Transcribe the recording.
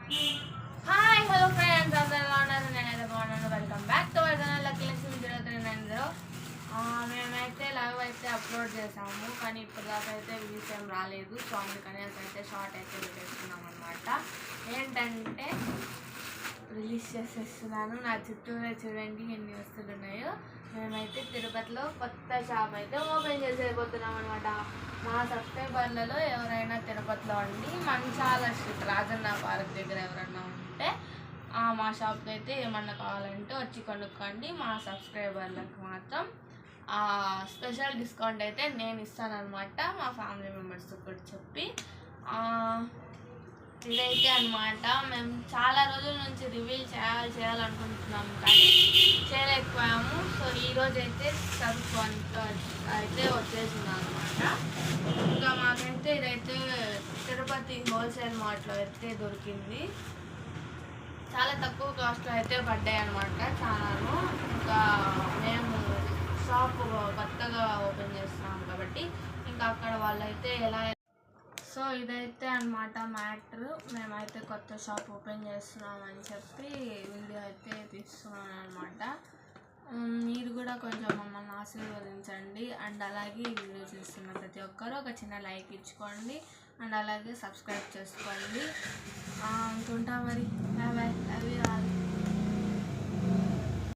Hi hello friends, అందరూ ఎలా ఉన్నారు? నేనైతే బాగున్నాను. Welcome back to our channel lucky Lakshmi 0390. మేమైతే లైవ్ అయితే అప్లోడ్ చేసాము, కానీ ఇప్పుడు దాకా అయితే వ్యూస్ ఏం రాలేదు. సో అందుకని అయితే షార్ట్ అయితే పెట్టేస్తున్నాం అనమాట. ఏంటంటే రిలీజ్ చేసేస్తున్నాను. నా చుట్టూరే చూడండి ఎన్ని వస్తువులు ఉన్నాయో. మేమైతే తిరుపతిలో కొత్త షాప్ అయితే ఓపెన్ చేసేయబోతున్నాం అనమాట. మా సబ్స్క్రైబర్లలో ఎవరైనా తిరుపతిలో ఉండి మంచాల స్ట్రీట్ రాజన్న పార్క్ దగ్గర ఎవరైనా ఉంటే మా షాప్కి అయితే ఏమన్నా కావాలంటే వచ్చి కొనుక్కోండి. మా సబ్స్క్రైబర్లకు మాత్రం స్పెషల్ డిస్కౌంట్ అయితే నేను ఇస్తానన్నమాట, మా ఫ్యామిలీ మెంబర్స్కి కూడా చెప్పి. ఇదైతే అనమాట మేము చాలా రోజుల నుంచి రివీల్ చేయాలనుకుంటున్నాము, కానీ చేయలేకపోయాము. సో ఈరోజు అయితే సరుకు అయితే వచ్చేసింది అనమాట. ఇంకా మాకైతే ఇదైతే తిరుపతి హోల్సేల్ మార్ట్లో అయితే దొరికింది. చాలా తక్కువ కాస్ట్లో అయితే పడ్డాయి అనమాట చాలాను. ఇంకా మేము షాప్ కొత్తగా ఓపెన్ చేస్తున్నాం కాబట్టి ఇంకా అక్కడ వాళ్ళైతే ఎలా. సో ఇదైతే అనమాట మ్యాటర్. మేమైతే కొత్త షాప్ ఓపెన్ చేస్తున్నామని చెప్పి వీడియో అయితే తీస్తున్నాను అనమాట. మీరు కూడా కొంచెం మమ్మల్ని ఆశీర్వదించండి. అండ్ అలాగే ఈ వీడియో చూస్తున్న ప్రతి ఒక్కరూ ఒక చిన్న లైక్ ఇచ్చుకోండి. అండ్ అలాగే సబ్స్క్రైబ్ చేసుకోండి. అనుకుంటా మరి. Bye bye. అవి రాదు.